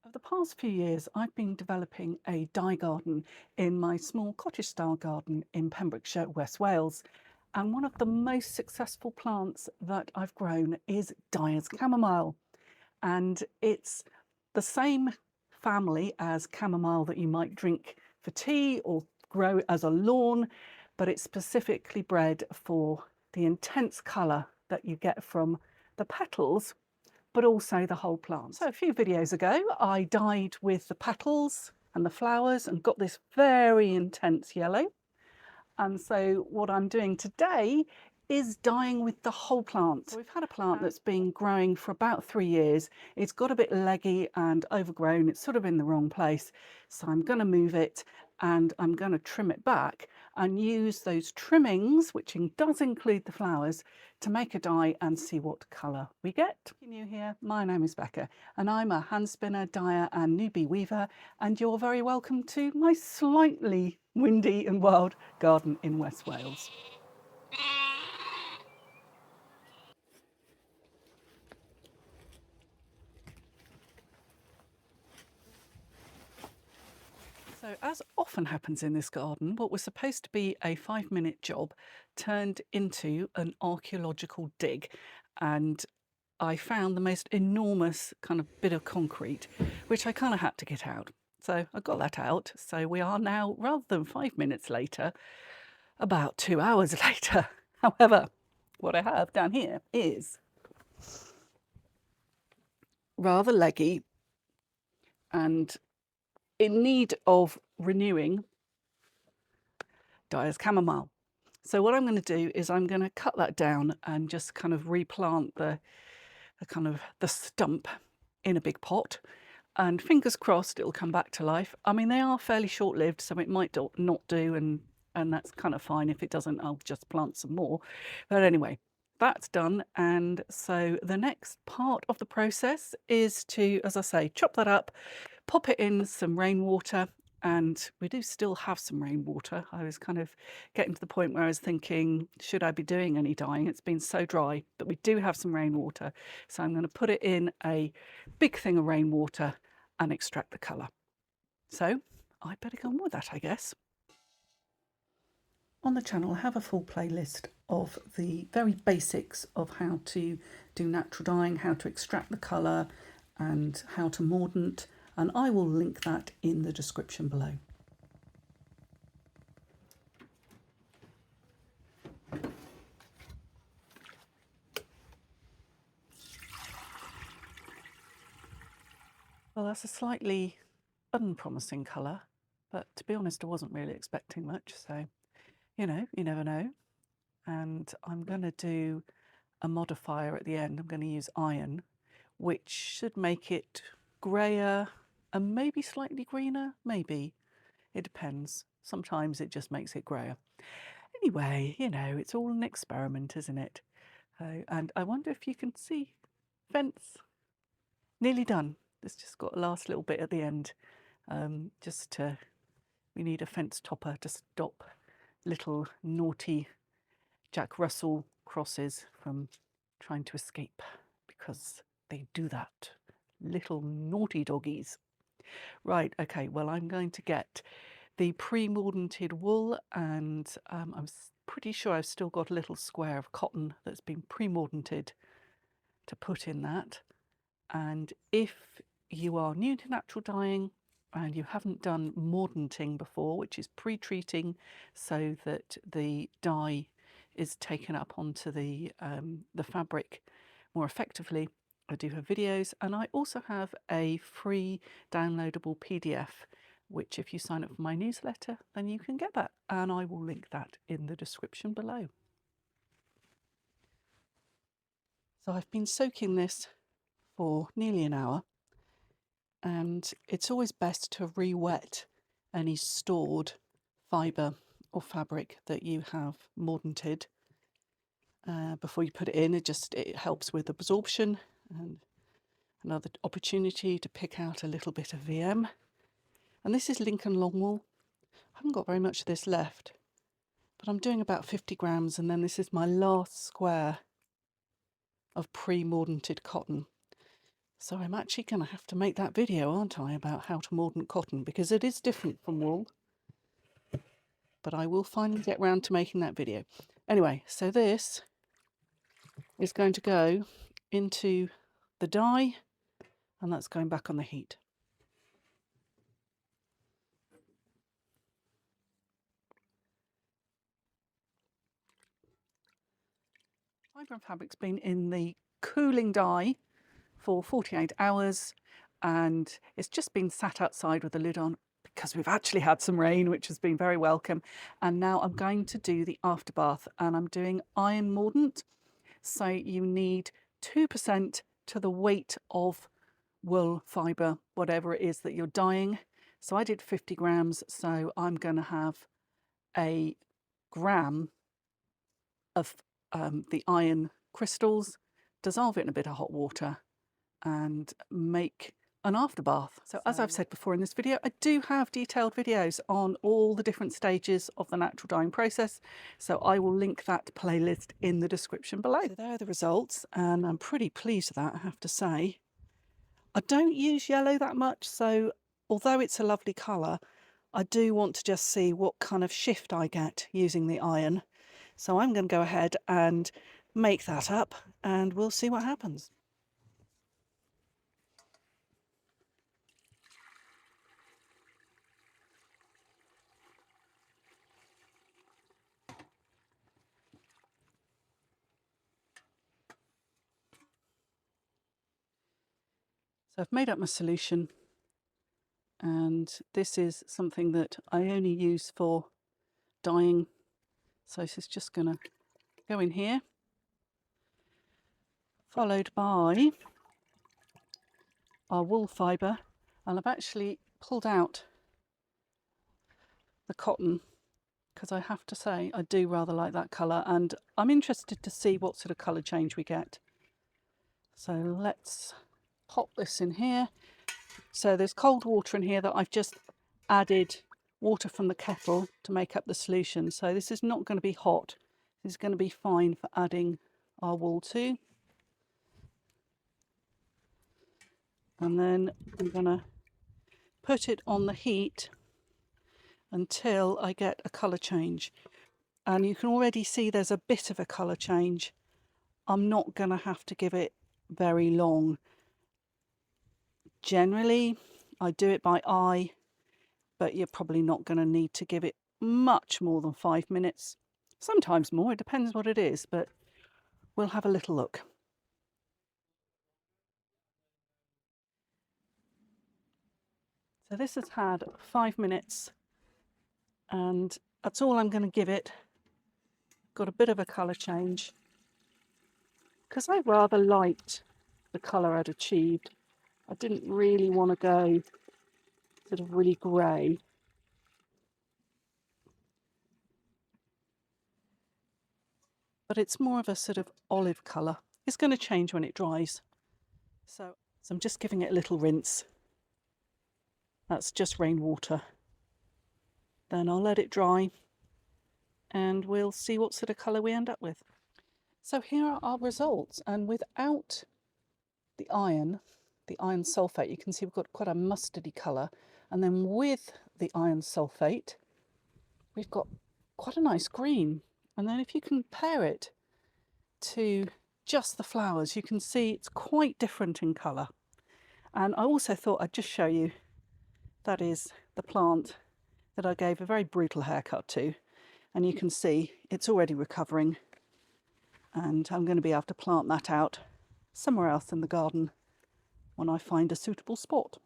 Over the past few years, I've been developing a dye garden in my small cottage-style garden in Pembrokeshire, West Wales. And one of the most successful plants that I've grown is Dyer's chamomile. And it's the same family as chamomile that you might drink for tea or grow as a lawn, but it's specifically bred for the intense colour that you get from the petals, but also the whole plant. So a few videos ago, I dyed with the petals and the flowers and got this very intense yellow. And so what I'm doing today is dyeing with the whole plant. So we've had a plant that's been growing for about 3 years. It's got a bit leggy and overgrown. It's sort of in the wrong place. So I'm going to move it and I'm going to trim it back and use those trimmings, which does include the flowers, to make a dye and see what colour we get. If you're new here, my name is Becca and I'm a hand spinner, dyer and newbie weaver, and you're very welcome to my slightly windy and wild garden in West Wales. So, as often happens in this garden, what was supposed to be a 5-minute job turned into an archaeological dig, and I found the most enormous kind of bit of concrete, which I kind of had to get out. So I got that out. So we are now, rather than 5 minutes later, about 2 hours later. However, what I have down here is rather leggy and in need of renewing Dyer's chamomile. So what I'm going to do is I'm going to cut that down and just kind of replant the stump in a big pot, and fingers crossed it'll come back to life. I mean, they are fairly short-lived, so it might not do, and that's kind of fine. If it doesn't, I'll just plant some more. But anyway, that's done. And so the next part of the process is to, as I say, chop that up, pop it in some rainwater, and we do still have some rainwater. I was kind of getting to the point where I was thinking, should I be doing any dyeing? It's been so dry, but we do have some rainwater. So I'm going to put it in a big thing of rainwater and extract the colour. So I better go on with that, I guess. On the channel, I have a full playlist of the very basics of how to do natural dyeing, how to extract the colour and how to mordant, and I will link that in the description below. Well, that's a slightly unpromising colour, but to be honest, I wasn't really expecting much, so you know, you never know. And I'm going to do a modifier at the end. I'm going to use iron, which should make it greyer and maybe slightly greener, maybe. It depends. Sometimes it just makes it greyer. Anyway, you know, it's all an experiment, isn't it? And I wonder if you can see fence. Nearly done. It's just got a last little bit at the end. We need a fence topper to stop little naughty Jack Russell crosses from trying to escape, because they do that. Little naughty doggies. Right, okay, well, I'm going to get the pre-mordanted wool, and I'm pretty sure I've still got a little square of cotton that's been pre-mordanted to put in that. And if you are new to natural dyeing and you haven't done mordanting before, which is pre-treating so that the dye is taken up onto the fabric more effectively, I do have videos, and I also have a free downloadable PDF, which if you sign up for my newsletter, then you can get that, and I will link that in the description below. So I've been soaking this for nearly an hour, and it's always best to re-wet any stored fibre or fabric that you have mordanted before you put it in. It helps with absorption and another opportunity to pick out a little bit of VM. And this is Lincoln Longwool. I haven't got very much of this left, but I'm doing about 50 grams, and then this is my last square of pre-mordanted cotton. So I'm actually going to have to make that video, aren't I, about how to mordant cotton, because it is different from wool. But I will finally get round to making that video. Anyway, so this is going to go into the dye, and that's going back on the heat. Homegrown fabric's been in the cooling dye for 48 hours, and it's just been sat outside with the lid on because we've actually had some rain, which has been very welcome. And now I'm going to do the afterbath, and I'm doing iron mordant. So you need 2% to the weight of wool, fibre, whatever it is that you're dyeing. So I did 50 grams, so I'm going to have a gram of the iron crystals, dissolve it in a bit of hot water and make an afterbath. So as I've said before in this video, I do have detailed videos on all the different stages of the natural dyeing process, so I will link that playlist in the description below. So there are the results, and I'm pretty pleased with that, I have to say. I don't use yellow that much, so although it's a lovely colour, I do want to just see what kind of shift I get using the iron. So I'm going to go ahead and make that up, and we'll see what happens. So I've made up my solution, and this is something that I only use for dyeing. So this is just going to go in here, followed by our wool fibre, and I've actually pulled out the cotton because I have to say I do rather like that colour, and I'm interested to see what sort of colour change we get. So let's pop this in here. So there's cold water in here that I've just added water from the kettle to make up the solution. So this is not going to be hot. This is going to be fine for adding our wool to. And then I'm going to put it on the heat until I get a colour change. And you can already see there's a bit of a colour change. I'm not going to have to give it very long. Generally, I do it by eye, but you're probably not going to need to give it much more than 5 minutes. Sometimes more, it depends what it is, but we'll have a little look. So this has had 5 minutes, and that's all I'm going to give it. Got a bit of a colour change because I rather liked the colour I'd achieved. I didn't really want to go sort of really grey. But it's more of a sort of olive colour. It's going to change when it dries. So I'm just giving it a little rinse. That's just rainwater. Then I'll let it dry and we'll see what sort of colour we end up with. So here are our results, and without the iron sulfate, you can see we've got quite a mustardy colour, and then with the iron sulfate we've got quite a nice green. And then if you compare it to just the flowers, you can see it's quite different in colour. And I also thought I'd just show you, that is the plant that I gave a very brutal haircut to, and you can see it's already recovering, and I'm going to be able to plant that out somewhere else in the garden when I find a suitable spot.